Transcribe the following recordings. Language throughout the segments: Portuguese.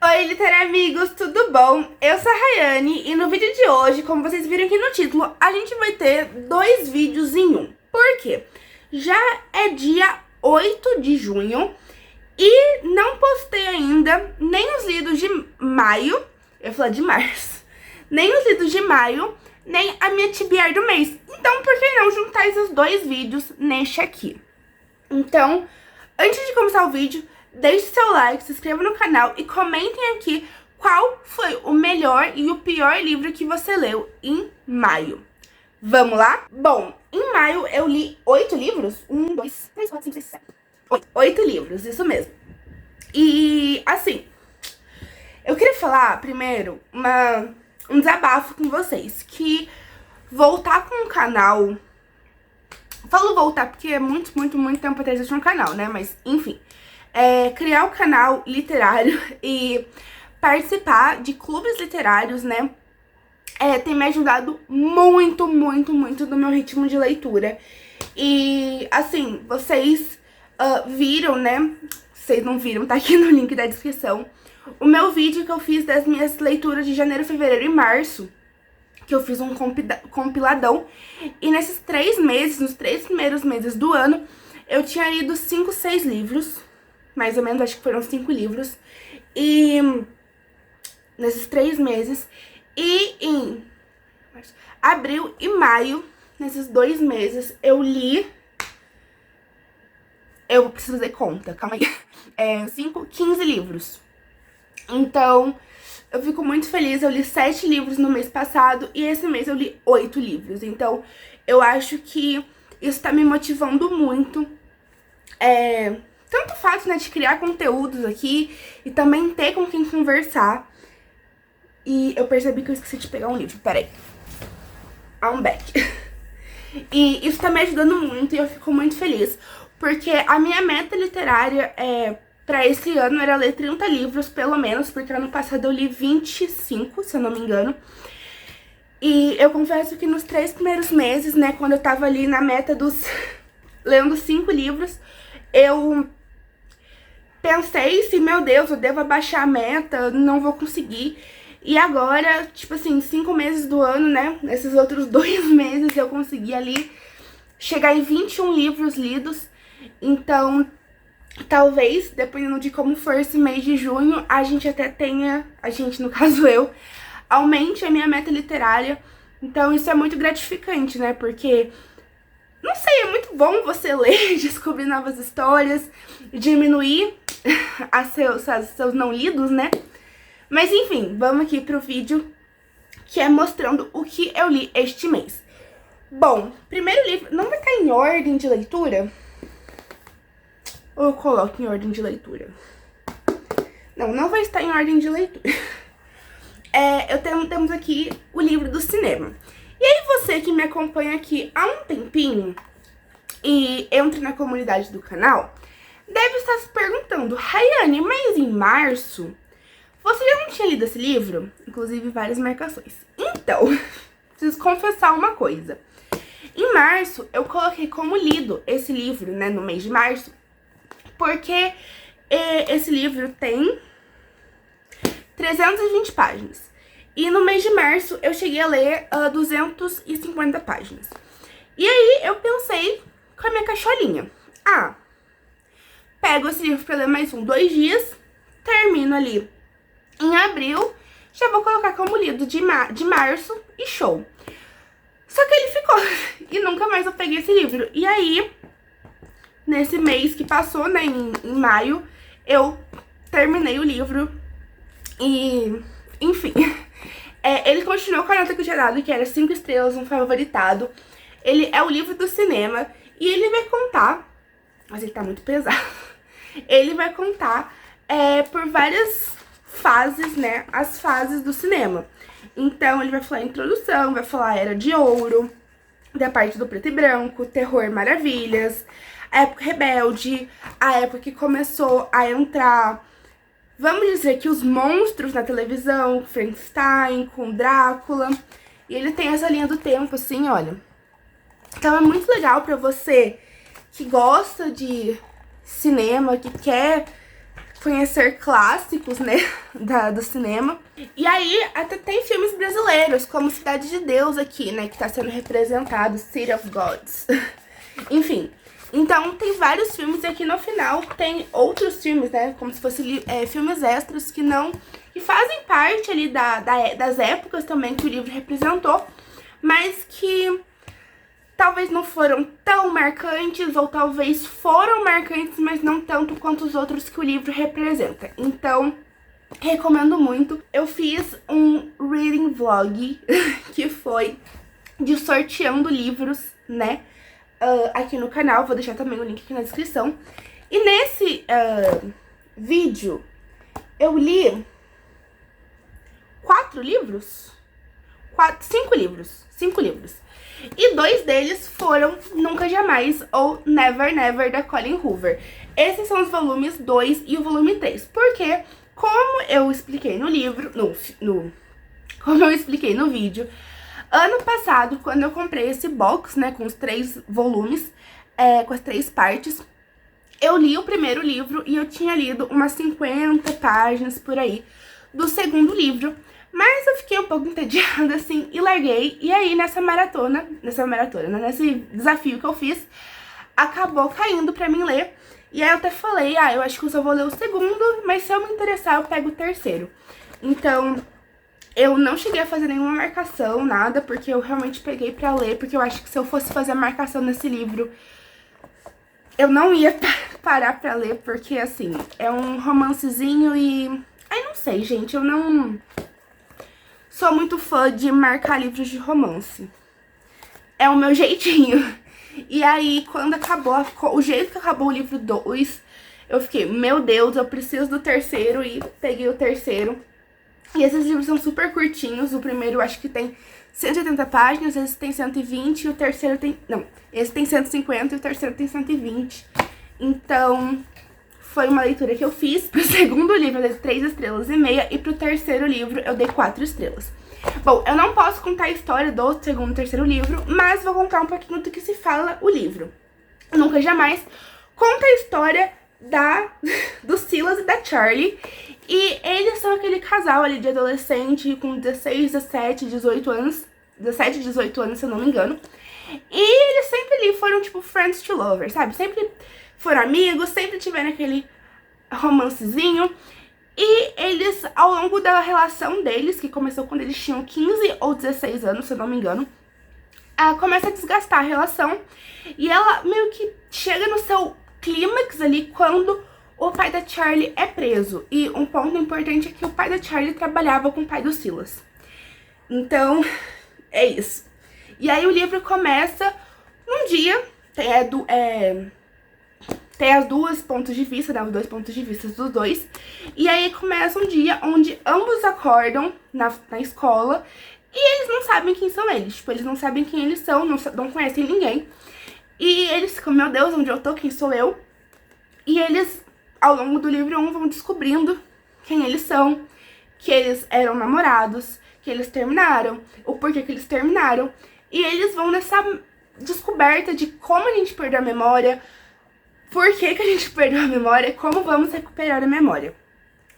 Oi, Literamigos, tudo bom? Eu sou a Rayane e no vídeo de hoje, como vocês viram aqui no título, a gente vai ter dois vídeos em um. Por quê? Já é dia 8 de junho e não postei ainda nem os lidos de maio, eu ia falar de março, nem os lidos de maio, nem a minha TBR do mês. Então, por que não juntar esses dois vídeos neste aqui? Então, antes de começar o vídeo, deixe seu like, se inscreva no canal e comentem aqui qual foi o melhor e o pior livro que você leu em maio. Vamos lá? Bom, em maio eu li 8 livros. 1, 2, 3, 4, 5, 6, 7. 8 livros, isso mesmo. E, assim, eu queria falar primeiro um desabafo com vocês. Que voltar com o canal... Falo voltar porque é muito tempo atrás eu tinha um canal, né? Mas, enfim... criar o canal literário e participar de clubes literários, né, tem me ajudado muito do meu ritmo de leitura. E, assim, vocês viram, né, vocês não viram, tá aqui no link da descrição, o meu vídeo que eu fiz das minhas leituras de janeiro, fevereiro e março, que eu fiz um compiladão, e nesses 3 meses, nos 3 primeiros meses do ano, eu tinha lido 5, 6 livros, mais ou menos, acho que foram 5 livros, e nesses 3 meses, e em abril e maio, nesses 2 meses, eu li, eu preciso fazer conta, calma aí, 15 livros. Então, eu fico muito feliz, eu li 7 livros no mês passado, e esse mês eu li 8 livros, então, eu acho que isso tá me motivando muito, tanto o fato, né, de criar conteúdos aqui e também ter com quem conversar. E eu percebi que eu esqueci de pegar um livro, peraí. I'm back. E isso tá me ajudando muito e eu fico muito feliz. Porque a minha meta literária pra esse ano era ler 30 livros, pelo menos. Porque ano passado eu li 25, se eu não me engano. E eu confesso que nos 3 primeiros meses, né, quando eu tava ali na meta dos... lendo 5 livros, eu pensei se, meu Deus, eu devo abaixar a meta, não vou conseguir. E agora, tipo assim, 5 meses do ano, né, nesses outros 2 meses eu consegui ali chegar em 21 livros lidos. Então, talvez, dependendo de como for esse mês de junho, a gente até tenha, no caso eu, aumente a minha meta literária. Então isso é muito gratificante, né, porque... não sei, é muito bom você ler, descobrir novas histórias, diminuir seus não lidos, né? Mas enfim, vamos aqui pro vídeo que é mostrando o que eu li este mês. Bom, primeiro livro, não vai estar em ordem de leitura? Ou eu coloco em ordem de leitura? Não vai estar em ordem de leitura. Temos aqui o livro do cinema. E aí você que me acompanha aqui há um tempinho e entra na comunidade do canal, deve estar se perguntando: Rayane, mas em março você já não tinha lido esse livro? Inclusive várias marcações. Então, preciso confessar uma coisa. Em março eu coloquei como lido esse livro, né, no mês de março, porque esse livro tem 320 páginas. E no mês de março eu cheguei a ler 250 páginas. E aí eu pensei com a minha cacholinha: pego esse livro pra ler mais 2 dias, termino ali em abril, já vou colocar como lido de março e show. Só que ele ficou e nunca mais eu peguei esse livro. E aí, nesse mês que passou, né, em maio, eu terminei o livro e, enfim... ele continuou com a nota que eu tinha dado, que era 5 estrelas, um favoritado. Ele é o livro do cinema e ele vai contar... mas ele tá muito pesado. Ele vai contar por várias fases, né, as fases do cinema. Então ele vai falar a introdução, vai falar a Era de Ouro, da parte do preto e branco, Terror Maravilhas, a época rebelde, a época que começou a entrar... vamos dizer que os monstros na televisão, Frankenstein, com Drácula. E ele tem essa linha do tempo, assim, olha. Então é muito legal pra você que gosta de cinema, que quer conhecer clássicos, né, do cinema. E aí até tem filmes brasileiros, como Cidade de Deus aqui, né, que tá sendo representado, City of Gods. Enfim, então tem vários filmes e aqui no final tem outros filmes, né, como se fossem filmes extras que fazem parte ali das épocas também que o livro representou, mas que talvez não foram tão marcantes, ou talvez foram marcantes, mas não tanto quanto os outros que o livro representa. Então, recomendo muito. Eu fiz um reading vlog, que foi de sorteando livros, né, aqui no canal. Vou deixar também o link aqui na descrição. E nesse vídeo, eu li 5 livros. E 2 deles foram Nunca Jamais ou Never Never, da Colleen Hoover. Esses são os volumes 2 e o volume 3. Porque, como eu expliquei no livro, como eu expliquei no vídeo, ano passado, quando eu comprei esse box, né, com os 3 volumes, com as 3 partes, eu li o primeiro livro e eu tinha lido umas 50 páginas por aí do segundo livro. Mas eu fiquei um pouco entediada, assim, e larguei. E aí, nesse desafio que eu fiz, acabou caindo pra mim ler. E aí eu até falei, eu acho que eu só vou ler o segundo, mas se eu me interessar, eu pego o terceiro. Então, eu não cheguei a fazer nenhuma marcação, nada, porque eu realmente peguei pra ler, porque eu acho que se eu fosse fazer a marcação nesse livro, eu não ia parar pra ler, porque, assim, é um romancezinho e... Ai, não sei, gente, eu não sou muito fã de marcar livros de romance. É o meu jeitinho. E aí, quando acabou, o jeito que acabou o livro 2, eu fiquei, meu Deus, eu preciso do terceiro, e peguei o terceiro. E esses livros são super curtinhos. O primeiro eu acho que tem 180 páginas, esse tem 120 e o terceiro tem... Não, esse tem 150 e o terceiro tem 120. Então, foi uma leitura que eu fiz. Pro segundo livro eu dei 3 estrelas e meia e pro terceiro livro eu dei 4 estrelas. Bom, eu não posso contar a história do segundo e terceiro livro, mas vou contar um pouquinho do que se fala o livro. Nunca Jamais conta a história do Silas e da Charlie. E eles são aquele casal ali de adolescente com 16, 17, 18 anos. 17, 18 anos, se eu não me engano. E eles sempre ali foram, tipo, friends to lovers, sabe? Sempre foram amigos, sempre tiveram aquele romancezinho. E eles, ao longo da relação deles, que começou quando eles tinham 15 ou 16 anos, se eu não me engano, começa a desgastar a relação. E ela meio que chega no seu clímax ali quando o pai da Charlie é preso. E um ponto importante é que o pai da Charlie trabalhava com o pai do Silas. Então, é isso. E aí o livro começa num dia, tem os dois pontos de vista, né, os 2 pontos de vista dos dois. E aí começa um dia onde ambos acordam na escola e eles não sabem quem são eles. Tipo, eles não sabem quem eles são, não conhecem ninguém. E eles ficam, meu Deus, onde eu tô, quem sou eu? E eles, ao longo do livro 1, vão descobrindo quem eles são, que eles eram namorados, que eles terminaram, o porquê que eles terminaram. E eles vão nessa descoberta de como a gente perdeu a memória, por que a gente perdeu a memória, como vamos recuperar a memória.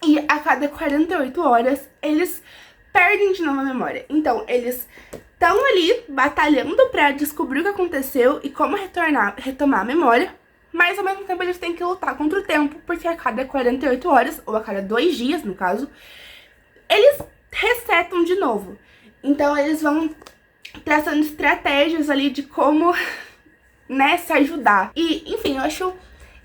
E a cada 48 horas, eles perdem de novo a memória. Então, eles estão ali batalhando pra descobrir o que aconteceu e como retomar a memória, mas ao mesmo tempo eles têm que lutar contra o tempo, porque a cada 48 horas, ou a cada 2 dias, no caso, eles resetam de novo. Então, eles vão traçando estratégias ali de como, né, se ajudar. E, enfim, eu acho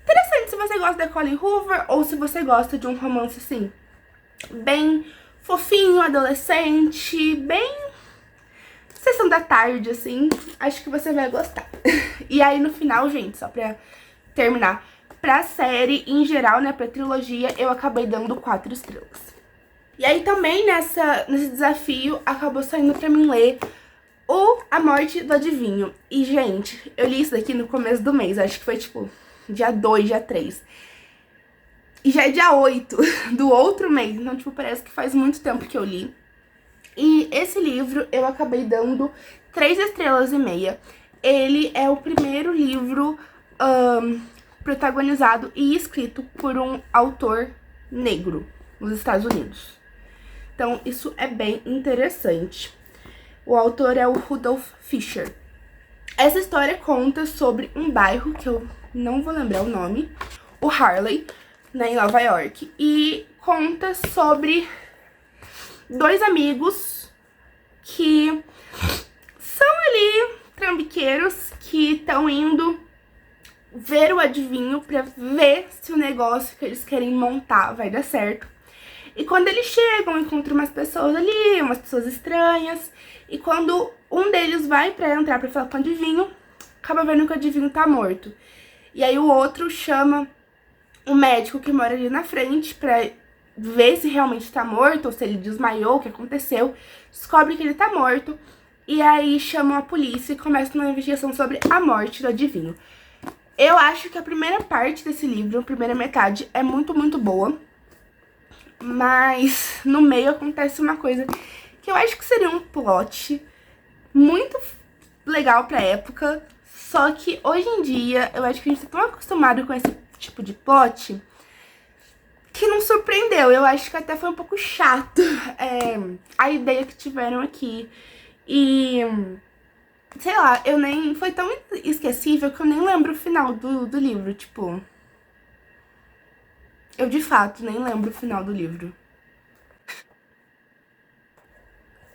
interessante se você gosta da Colleen Hoover ou se você gosta de um romance, assim, bem fofinho, adolescente, bem sessão da tarde, assim. Acho que você vai gostar. E aí, no final, gente, só pra terminar, pra série, em geral, né, pra trilogia, eu acabei dando 4 estrelas. E aí, também, nesse desafio, acabou saindo pra mim ler A Morte do Adivinho. E, gente, eu li isso daqui no começo do mês. Acho que foi, tipo, dia 2, dia 3. E já é dia 8 do outro mês. Então, tipo, parece que faz muito tempo que eu li. E esse livro eu acabei dando 3 estrelas e meia. Ele é o primeiro livro protagonizado e escrito por um autor negro nos Estados Unidos. Então, isso é bem interessante. O autor é o Rudolph Fisher. Essa história conta sobre um bairro, que eu não vou lembrar o nome, o Harlem, né, em Nova York. E conta sobre dois amigos que são ali trambiqueiros que estão indo ver o adivinho pra ver se o negócio que eles querem montar vai dar certo. E quando eles chegam, encontram umas pessoas ali, umas pessoas estranhas. E quando um deles vai pra entrar pra falar com o adivinho, acaba vendo que o adivinho tá morto. E aí o outro chama o médico que mora ali na frente pra ver se realmente tá morto, ou se ele desmaiou, o que aconteceu. Descobre que ele tá morto. E aí chamam a polícia e começa uma investigação sobre a morte do adivinho. Eu acho que a primeira parte desse livro, a primeira metade, é muito, muito boa. Mas no meio acontece uma coisa que eu acho que seria um plot muito legal pra época. Só que hoje em dia eu acho que a gente tá tão acostumado com esse tipo de plot que não surpreendeu. Eu acho que até foi um pouco chato a ideia que tiveram aqui. E sei lá, eu nem... foi tão esquecível que eu nem lembro o final do livro, tipo... Eu, de fato, nem lembro o final do livro.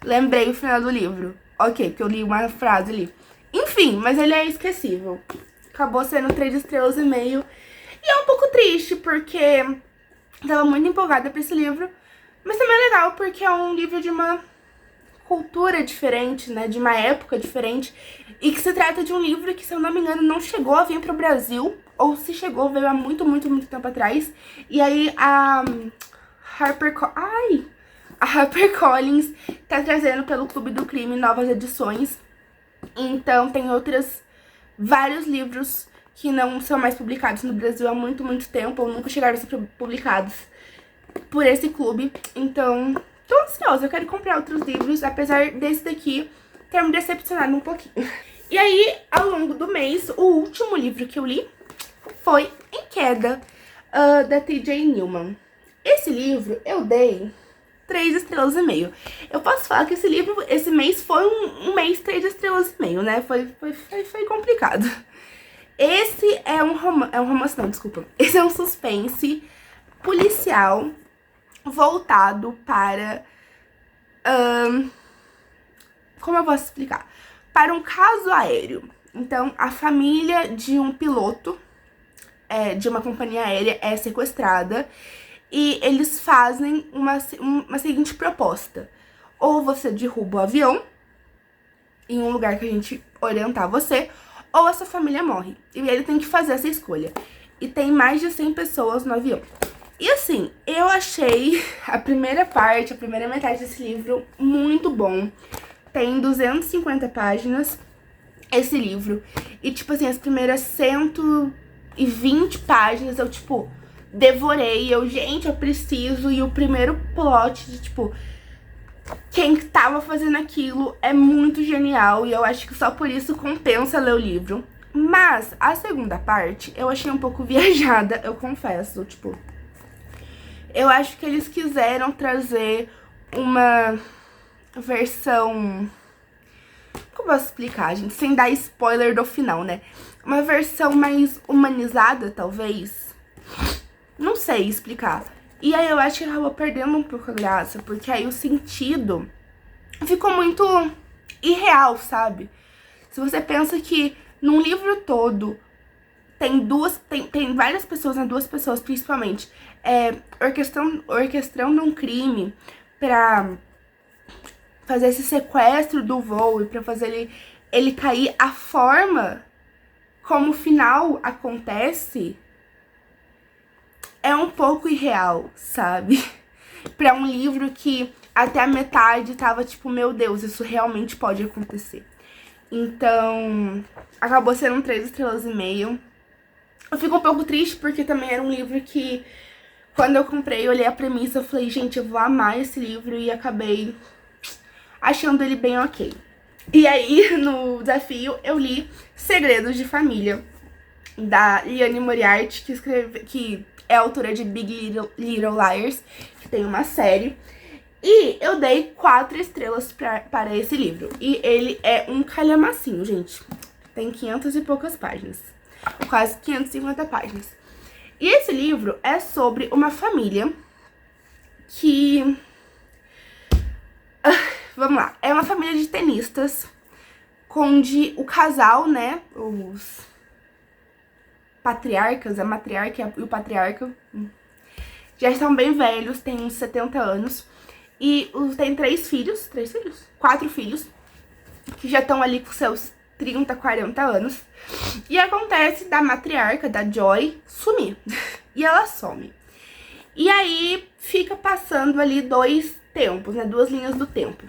Lembrei o final do livro. Ok, porque eu li uma frase ali. Enfim, mas ele é esquecível. Acabou sendo 3 estrelas e meio. E é um pouco triste, porque tava muito empolgada pra esse livro. Mas também é legal, porque é um livro de uma cultura diferente, né? De uma época diferente. E que se trata de um livro que, se eu não me engano, não chegou a vir pro Brasil. Ou se chegou, veio há muito, muito, muito tempo atrás. E aí a HarperCollins tá trazendo pelo Clube do Crime novas edições. Então tem vários livros que não são mais publicados no Brasil há muito, muito tempo. Ou nunca chegaram a ser publicados por esse clube. Então, tô ansiosa, eu quero comprar outros livros. Apesar desse daqui ter me decepcionado um pouquinho. E aí, ao longo do mês, o último livro que eu li foi Em Queda, da T.J. Newman. Esse livro eu dei 3 estrelas e meio. Eu posso falar que esse mês foi um mês 3 estrelas e meio, né? Foi complicado. Esse é um romance, não, desculpa. Esse é um suspense policial voltado para... como eu posso explicar? Para um caso aéreo. Então, a família de um piloto de uma companhia aérea é sequestrada e eles fazem uma seguinte proposta. Ou você derruba o avião em um lugar que a gente orientar você, ou a sua família morre. E ele tem que fazer essa escolha. E tem mais de 100 pessoas no avião. E assim, eu achei a primeira metade desse livro muito bom. Tem 250 páginas esse livro. E tipo assim, as primeiras 120 páginas eu tipo devorei. Gente, eu preciso. E o primeiro plot de tipo... quem tava fazendo aquilo é muito genial. E eu acho que só por isso compensa ler o livro. Mas a segunda parte eu achei um pouco viajada, eu confesso. Tipo, eu acho que eles quiseram trazer uma versão... como eu posso explicar, gente? Sem dar spoiler do final, né? Uma versão mais humanizada, talvez. Não sei explicar. E aí eu acho que acabou perdendo um pouco a graça, porque aí o sentido ficou muito irreal, sabe? Se você pensa que num livro todo tem várias pessoas, né, 2 pessoas principalmente, orquestrando um crime pra fazer esse sequestro do voo e pra fazer ele cair, a forma como o final acontece é um pouco irreal, sabe? Pra um livro que até a metade tava tipo, meu Deus, isso realmente pode acontecer. Então, acabou sendo 3 estrelas e meio. Eu fico um pouco triste porque também era um livro que, quando eu comprei, eu olhei a premissa, eu falei, gente, eu vou amar esse livro, e acabei achando ele bem ok. E aí, no desafio, eu li Segredos de Família, da Liane Moriarty, que é autora de Big Little Liars, que tem uma série. E eu dei 4 estrelas para esse livro. E ele é um calhamacinho, gente. Tem 500 e poucas páginas. Quase 550 páginas. E esse livro é sobre uma família que... vamos lá. É uma família de tenistas, onde o casal, né, os patriarcas, a matriarca e o patriarca, já estão bem velhos, têm uns 70 anos. E tem 4 filhos, que já estão ali com seus 30, 40 anos. E acontece da matriarca, da Joy, sumir. E ela some. E aí fica passando ali 2 tempos, né? 2 linhas do tempo.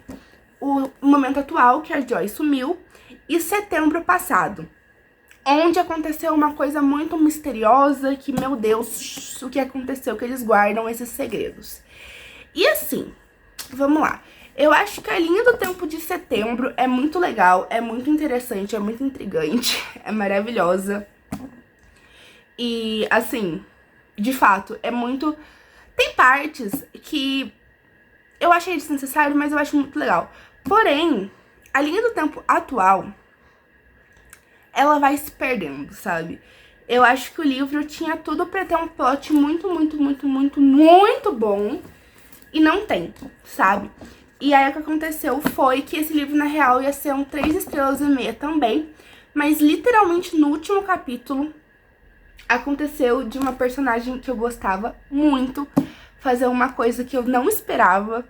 O momento atual, que a Joy sumiu, e setembro passado, onde aconteceu uma coisa muito misteriosa, que, meu Deus, o que aconteceu, que eles guardam esses segredos. E assim, vamos lá. Eu acho que a linha do tempo de setembro é muito legal, é muito interessante, é muito intrigante, é maravilhosa. E, assim, de fato, é muito... Tem partes que eu achei desnecessário, mas eu acho muito legal. Porém, a linha do tempo atual, ela vai se perdendo, sabe? Eu acho que o livro tinha tudo pra ter um plot muito bom. E não tem, sabe? E aí o que aconteceu foi que esse livro, na real, ia ser um 3 estrelas e meia também. Mas literalmente no último capítulo aconteceu de uma personagem que eu gostava muito fazer uma coisa que eu não esperava.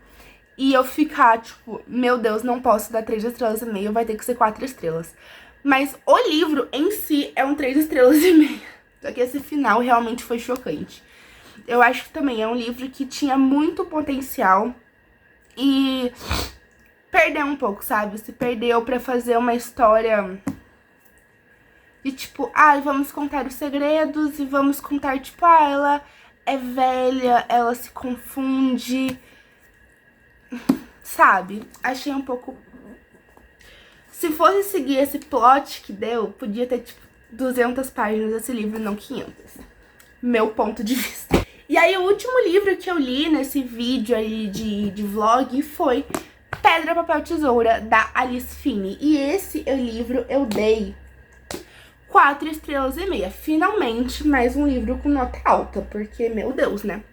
E eu ficar, tipo, meu Deus, não posso dar 3 estrelas e meia, vai ter que ser 4 estrelas. Mas o livro em si é um 3 estrelas e meia. Só que esse final realmente foi chocante. Eu acho que também é um livro que tinha muito potencial e perdeu um pouco, sabe? Se perdeu pra fazer uma história de tipo, vamos contar os segredos e vamos contar, tipo, ela é velha, ela se confunde, sabe? Achei um pouco... Se fosse seguir esse plot que deu, podia ter, tipo, 200 páginas esse livro, não 500. Meu ponto de vista. E aí o último livro que eu li nesse vídeo aí de vlog foi Pedra, Papel, Tesoura, da Alice Finney. E esse livro eu dei 4 estrelas e meia. Finalmente, mais um livro com nota alta, porque, meu Deus, né?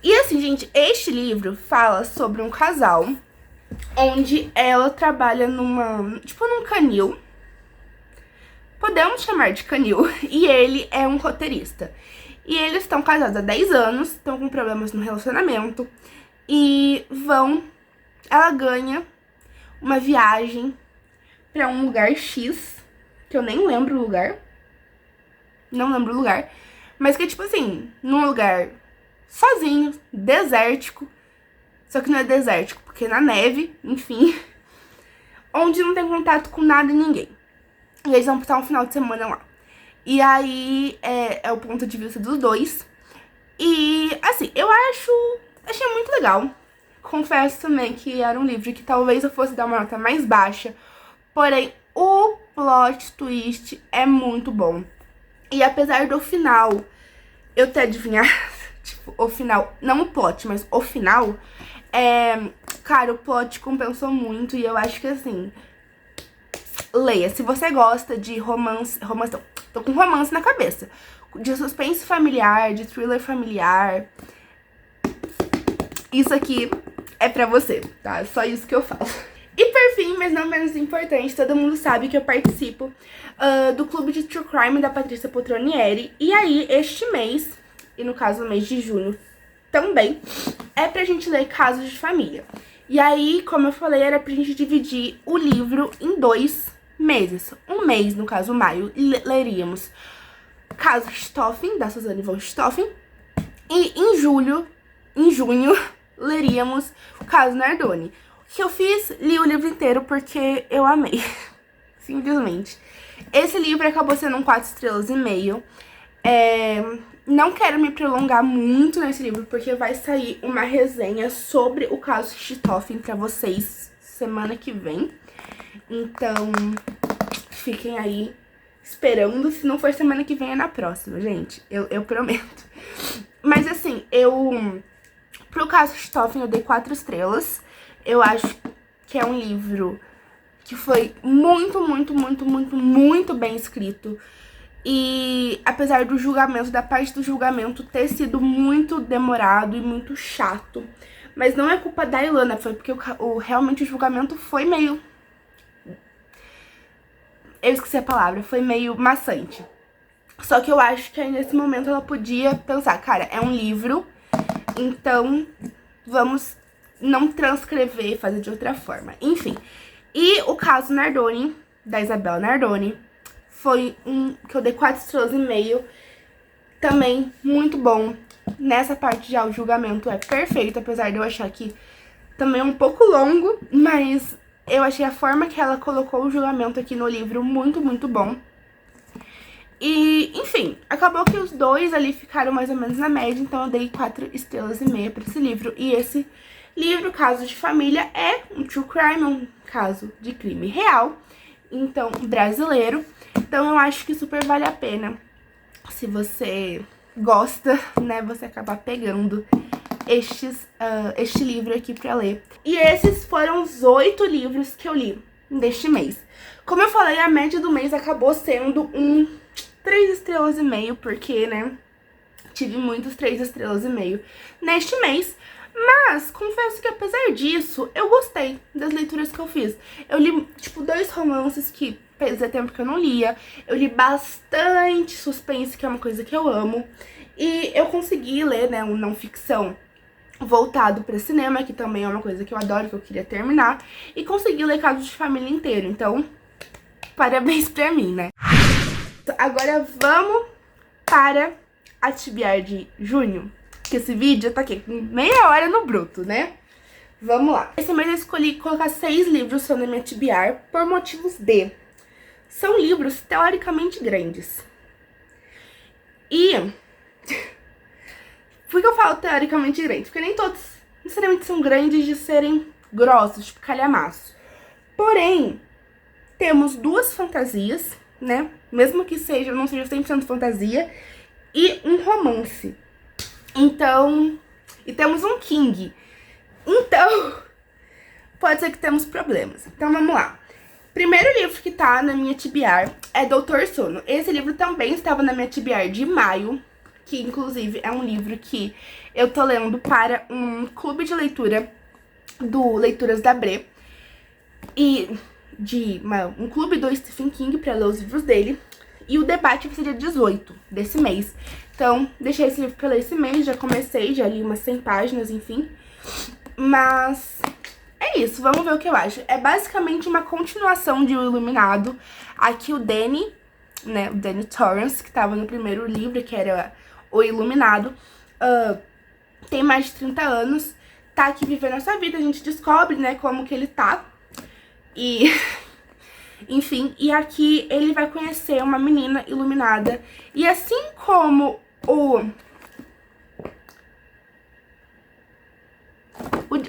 E assim, gente, este livro fala sobre um casal onde ela trabalha num canil. Podemos chamar de canil. E ele é um roteirista. E eles estão casados há 10 anos, estão com problemas no relacionamento. E ela ganha uma viagem pra um lugar X, que eu nem lembro o lugar. Não lembro o lugar. Mas que é tipo assim, num lugar sozinho, desértico. Só que não é desértico, porque é na neve, enfim. Onde não tem contato com nada e ninguém. E eles vão passar um final de semana lá. E aí é o ponto de vista dos dois. E assim, achei muito legal. Confesso também que era um livro que talvez eu fosse dar uma nota mais baixa. Porém, o plot twist é muito bom. E apesar do final eu ter adivinhado, tipo, o final, não o plot, mas o final, cara, o plot compensou muito. E eu acho que assim, leia, se você gosta de romance não, tô com romance na cabeça, de suspense familiar, de thriller familiar, isso aqui é pra você, tá? Só isso que eu falo. E por fim, mas não menos importante, todo mundo sabe que eu participo do clube de True Crime da Patrícia Potronieri. E aí, este mês, e no caso no mês de junho também, é pra gente ler Casos de Família. E aí, como eu falei, era pra gente dividir o livro em 2 meses. Um mês, no caso maio, leríamos Caso Richthofen, da Suzanne von Richthofen. E em junho, leríamos o Caso Nardoni. O que eu fiz? Li o livro inteiro porque eu amei. Simplesmente. Esse livro acabou sendo um 4 estrelas e meio. Não quero me prolongar muito nesse livro, porque vai sair uma resenha sobre o Caso Richthofen pra vocês semana que vem. Então, fiquem aí esperando. Se não for semana que vem, é na próxima, gente. Eu prometo. Mas assim, pro caso de Stoffen, eu dei 4 estrelas. Eu acho que é um livro que foi muito, muito, muito, muito, muito bem escrito. E apesar do julgamento, da parte do julgamento ter sido muito demorado e muito chato, mas não é culpa da Ilana, foi porque realmente o julgamento foi meio... Eu esqueci a palavra, foi meio maçante. Só que eu acho que aí nesse momento ela podia pensar, cara, é um livro, então vamos não transcrever e fazer de outra forma. Enfim, e o caso Nardoni, da Isabela Nardoni, foi um que eu dei 4 estrelas e meio, também muito bom. Nessa parte já o julgamento é perfeito, apesar de eu achar que também é um pouco longo, mas eu achei a forma que ela colocou o julgamento aqui no livro muito, muito bom. E, enfim, acabou que os dois ali ficaram mais ou menos na média, então eu dei 4 estrelas e meia pra esse livro. E esse livro, Caso de Família, é um true crime, um caso de crime real, então brasileiro. Então eu acho que super vale a pena, se você gosta, né, você acabar pegando este livro aqui pra ler. E esses foram os 8 livros que eu li deste mês. Como eu falei, a média do mês acabou sendo 3 estrelas e meio, porque, né, tive muitos 3 estrelas e meio neste mês. Mas, confesso que apesar disso, eu gostei das leituras que eu fiz. Eu li, tipo, 2 romances que fazia tempo que eu não lia. Eu li bastante suspense, que é uma coisa que eu amo. E eu consegui ler, né, um não ficção voltado para cinema, que também é uma coisa que eu adoro, que eu queria terminar. E consegui ler Caso de Família inteiro. Então, parabéns pra mim, né? Agora vamos para a TBR de junho. Que esse vídeo tá aqui, meia hora no bruto, né? Vamos lá. Esse mês eu escolhi colocar 6 livros só na minha TBR por motivos de... São livros teoricamente grandes. E... Por que eu falo teoricamente grandes? Porque nem todos necessariamente são grandes de serem grossos, tipo calhamaço. Porém, temos 2 fantasias, né? Mesmo que não seja 100% fantasia. E um romance. Então, e temos um King. Então, pode ser que temos problemas. Então, vamos lá. Primeiro livro que tá na minha TBR é Doutor Sono. Esse livro também estava na minha TBR de maio, que inclusive é um livro que eu tô lendo para um clube de leitura do Leituras da Bre. E um clube do Stephen King para ler os livros dele. E o debate vai ser dia 18 desse mês. Então, deixei esse livro pra ler esse mês, já comecei, já li umas 100 páginas, enfim. Mas é isso, vamos ver o que eu acho. É basicamente uma continuação de O Iluminado. Aqui o Danny, né, o Danny Torrance, que tava no primeiro livro, que era O Iluminado, tem mais de 30 anos, tá aqui vivendo a sua vida, a gente descobre, né, como que ele tá. E... Enfim, e aqui ele vai conhecer uma menina iluminada. E assim como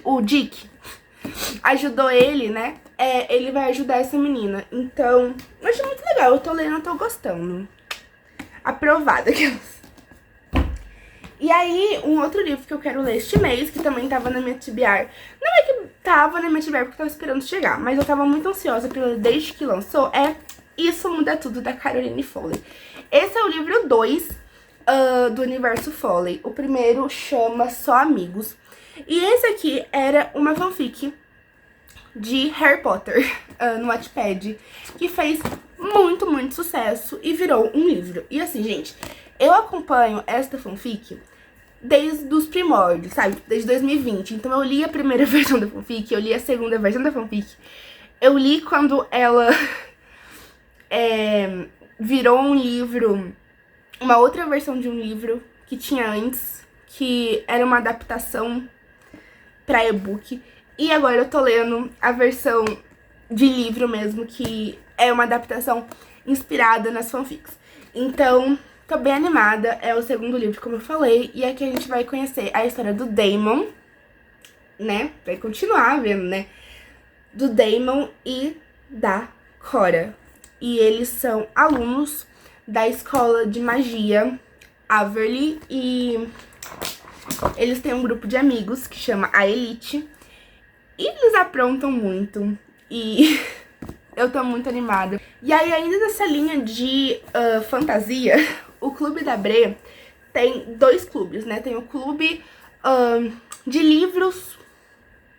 o Dick ajudou ele, né? Ele vai ajudar essa menina. Então, eu achei muito legal. Eu tô lendo, eu tô gostando. Aprovada, aquelas. E aí, um outro livro que eu quero ler este mês, que também tava na minha TBR. Não é que tava na minha TBR porque eu tava esperando chegar, mas eu tava muito ansiosa pra ler desde que lançou, é Isso Muda Tudo, da Caroline Foley. Esse é o livro 2 do universo Foley. O primeiro chama Só Amigos. E esse aqui era uma fanfic de Harry Potter no Wattpad, que fez muito, muito sucesso e virou um livro. E assim, gente, eu acompanho esta fanfic desde os primórdios, sabe? Desde 2020. Então eu li a primeira versão da fanfic, eu li a segunda versão da fanfic. Eu li quando ela virou um livro, uma outra versão de um livro que tinha antes, que era uma adaptação pra e-book. E agora eu tô lendo a versão de livro mesmo, que é uma adaptação inspirada nas fanfics. Então, tô bem animada, é o segundo livro, como eu falei, e aqui a gente vai conhecer a história do Damon, né? Vai continuar vendo, né? Do Damon e da Cora. e eles são alunos da escola de magia Averly e eles têm um grupo de amigos que chama a Elite e eles aprontam muito e eu tô muito animada. E aí, ainda nessa linha de fantasia, o Clube da Bre tem 2 clubes, né? Tem o clube de livros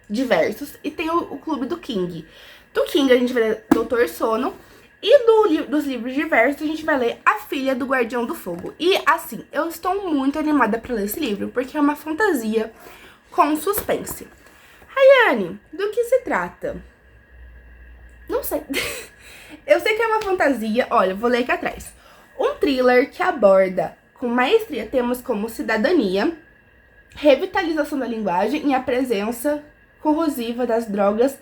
diversos e tem o clube do King. Do King a gente vai ler Doutor Sono e dos livros diversos a gente vai ler A Filha do Guardião do Fogo. E assim, eu estou muito animada pra ler esse livro, porque é uma fantasia com suspense. Rayane, do que se trata? Não sei. Eu sei que é uma fantasia, olha, vou ler aqui atrás. Um thriller que aborda com maestria temas como cidadania, revitalização da linguagem e a presença corrosiva das drogas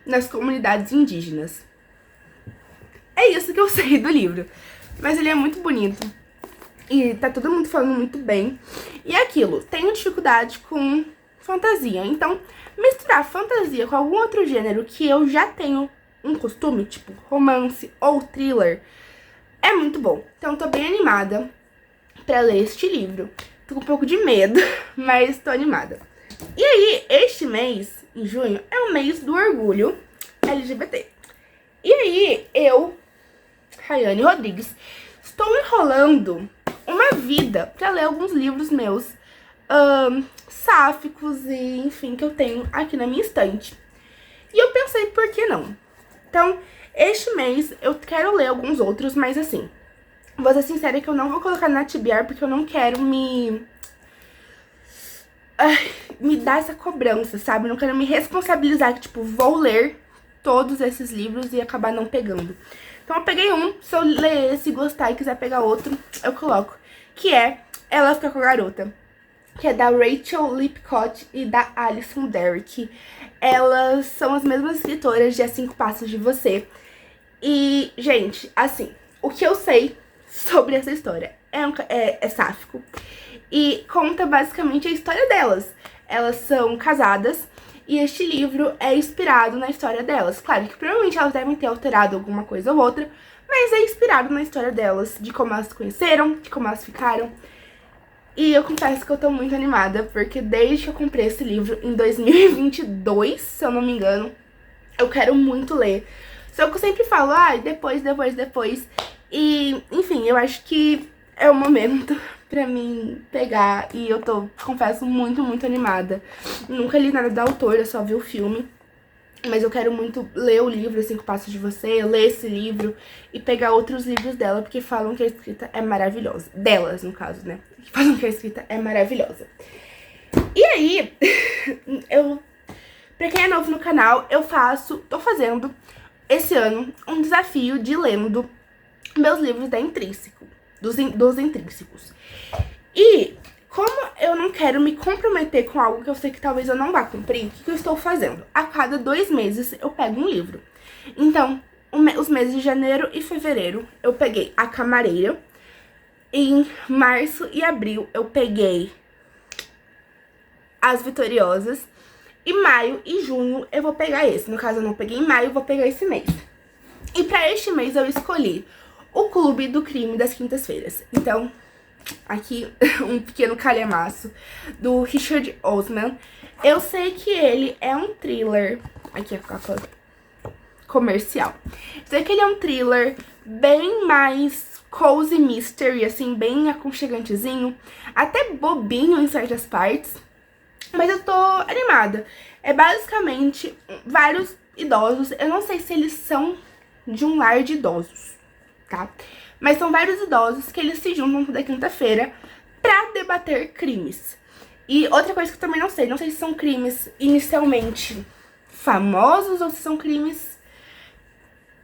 nas comunidades indígenas. É isso que eu sei do livro. Mas ele é muito bonito. E tá todo mundo falando muito bem. E é aquilo, tenho dificuldade com fantasia. Então, misturar fantasia com algum outro gênero que eu já tenho um costume, tipo romance ou thriller, é muito bom. Então, tô bem animada pra ler este livro. Tô com um pouco de medo, mas tô animada. E aí, este mês, em junho, é o mês do orgulho LGBT. E aí, eu, Rayane Rodrigues, estou enrolando uma vida pra ler alguns livros meus sáficos e, enfim, que eu tenho aqui na minha estante. E eu pensei, por que não? Então, este mês eu quero ler alguns outros, mas assim, vou ser sincera que eu não vou colocar na TBR porque eu não quero me dar essa cobrança, sabe? Eu não quero me responsabilizar que, tipo, vou ler todos esses livros e acabar não pegando. Então eu peguei um, se eu ler esse, gostar e quiser pegar outro, eu coloco. Que é Ela Fica com a Garota, que é da Rachel Lipcott e da Alison Derrick. Elas são as mesmas escritoras de A 5 Passos de Você. E, gente, assim, o que eu sei sobre essa história é sáfico. E conta basicamente a história delas. Elas são casadas e este livro é inspirado na história delas. Claro que provavelmente elas devem ter alterado alguma coisa ou outra, mas é inspirado na história delas, de como elas se conheceram, de como elas ficaram. E eu confesso que eu tô muito animada, porque desde que eu comprei esse livro em 2022, se eu não me engano, eu quero muito ler. Só que eu sempre falo, depois. E, enfim, eu acho que é o momento pra mim pegar. E eu tô, confesso, muito animada. Nunca li nada da autora, só vi o filme. Mas eu quero muito ler o livro, 5 Passos de Você, ler esse livro e pegar outros livros dela, porque falam que a escrita é maravilhosa. Delas, no caso, né? Falam que a escrita é maravilhosa. E aí, pra quem é novo no canal, tô fazendo esse ano um desafio de lendo meus livros da Intrínseco, dos Intrínsecos. E como eu não quero me comprometer com algo que eu sei que talvez eu não vá cumprir, o que eu estou fazendo? A cada 2 meses eu pego um livro. Então, os meses de janeiro e fevereiro eu peguei A Camareira. Em março e abril eu peguei As Vitoriosas. E maio e junho eu vou pegar esse. No caso, eu não peguei em maio, eu vou pegar esse mês. E pra este mês eu escolhi O Clube do Crime das Quintas-Feiras. Então, aqui um pequeno calhamaço do Richard Osman. Eu sei que ele é um thriller. Aqui a capa comercial. Sei que ele é um thriller bem mais cozy mystery, assim, bem aconchegantezinho. Até bobinho em certas partes. Mas eu tô animada. É basicamente vários idosos. Eu não sei se eles são de um lar de idosos, tá? Mas são vários idosos que eles se juntam toda quinta-feira pra debater crimes. E outra coisa que eu também não sei se são crimes inicialmente famosos ou se são crimes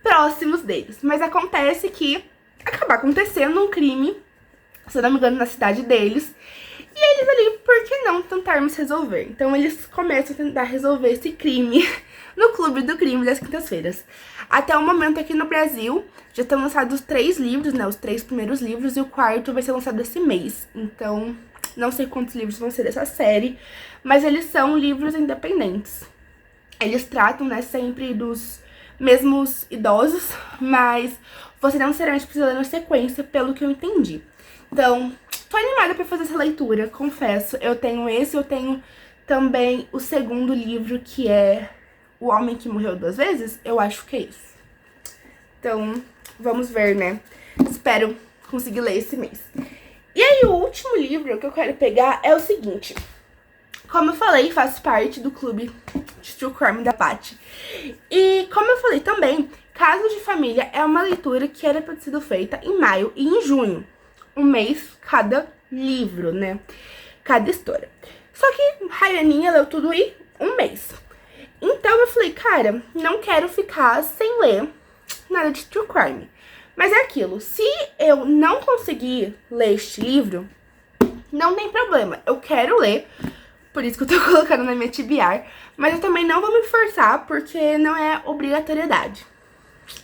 próximos deles. Mas acontece que acaba acontecendo um crime, se eu não me engano, na cidade deles. E eles ali, por que não tentarmos resolver? Então eles começam a tentar resolver esse crime no Clube do Crime das Quintas-Feiras. Até o momento aqui no Brasil, já estão lançados 3 livros, né? Os 3 primeiros livros e o 4º vai ser lançado esse mês. Então, não sei quantos livros vão ser dessa série, mas eles são livros independentes. Eles tratam, né, sempre dos mesmo os idosos, mas você não necessariamente precisa ler na sequência, pelo que eu entendi. Então, tô animada pra fazer essa leitura, confesso. Eu tenho esse, eu tenho também o segundo livro, que é O Homem que Morreu Duas Vezes, eu acho que é isso. Então, vamos ver, né? Espero conseguir ler esse mês. E aí, o último livro que eu quero pegar é o seguinte. Como eu falei, faço parte do clube de True Crime da Paty. E como eu falei também, Casos de Família é uma leitura que era pra ter sido feita em maio e em junho. Um mês cada livro, né? Cada história. Só que Rayaninha leu tudo em um mês. Então eu falei, cara, não quero ficar sem ler nada de True Crime. Mas é aquilo, se eu não conseguir ler este livro, não tem problema. Eu quero ler, por isso que eu tô colocando na minha TBR, mas eu também não vou me forçar, porque não é obrigatoriedade.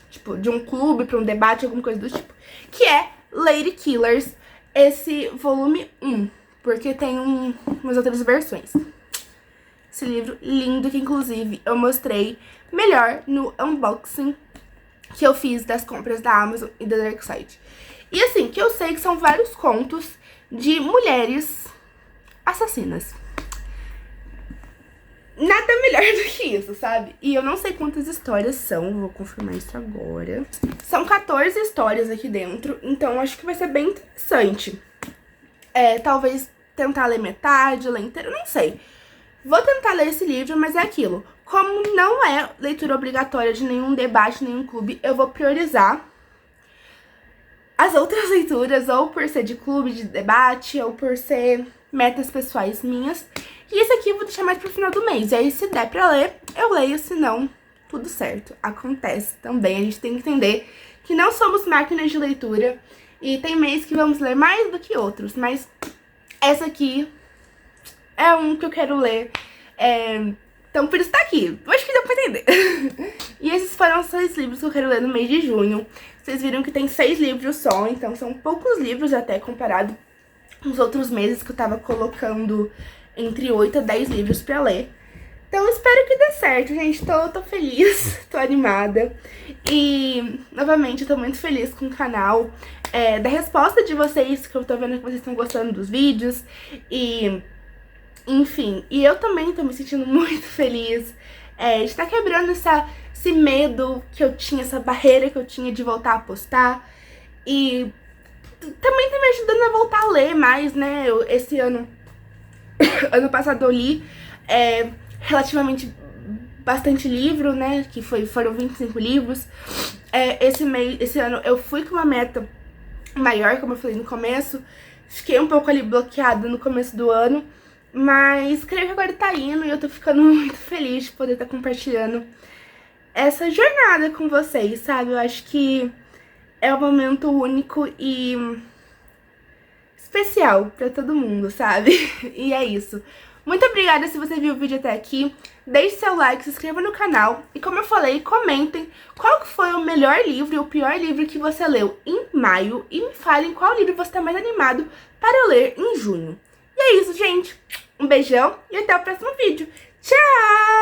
Tipo, de um clube pra um debate, alguma coisa do tipo. Que é Lady Killers, esse volume 1, porque tem umas outras versões. Esse livro lindo, que inclusive eu mostrei melhor no unboxing que eu fiz das compras da Amazon e da Darkside. E assim, que eu sei que são vários contos de mulheres assassinas. Nada melhor do que isso, sabe? E eu não sei quantas histórias são, vou confirmar isso agora. São 14 histórias aqui dentro, então acho que vai ser bem interessante. Talvez tentar ler metade, ler inteiro, não sei. Vou tentar ler esse livro, mas é aquilo. Como não é leitura obrigatória de nenhum debate, nenhum clube, eu vou priorizar as outras leituras, ou por ser de clube, de debate, ou por ser metas pessoais minhas. E esse aqui eu vou deixar mais pro final do mês. E aí, se der pra ler, eu leio, se não, tudo certo. Acontece também. A gente tem que entender que não somos máquinas de leitura. E tem mês que vamos ler mais do que outros. Mas essa aqui é um que eu quero ler. Então, por isso tá aqui. Eu acho que deu pra entender. E esses foram os 6 livros que eu quero ler no mês de junho. Vocês viram que tem 6 livros só, então são poucos livros até comparado com os outros meses que eu tava colocando entre 8 a 10 livros pra ler. Então, espero que dê certo, gente. Tô feliz, tô animada. E, novamente, eu tô muito feliz com o canal. Da resposta de vocês, que eu tô vendo que vocês estão gostando dos vídeos. E, enfim, e eu também tô me sentindo muito feliz de estar quebrando esse medo que eu tinha, essa barreira que eu tinha de voltar a postar. E também tá me ajudando a voltar a ler mais, né? Esse ano passado eu li relativamente bastante livro, né? Que foram 25 livros. Esse ano eu fui com uma meta maior, como eu falei no começo. Fiquei um pouco ali bloqueada no começo do ano. Mas creio que agora tá indo e eu tô ficando muito feliz de poder estar compartilhando essa jornada com vocês, sabe? Eu acho que é um momento único e especial pra todo mundo, sabe? E é isso. Muito obrigada se você viu o vídeo até aqui. Deixe seu like, se inscreva no canal. E como eu falei, comentem qual que foi o melhor livro e o pior livro que você leu em maio. E me falem qual livro você tá mais animado para eu ler em junho. E é isso, gente. Um beijão e até o próximo vídeo. Tchau!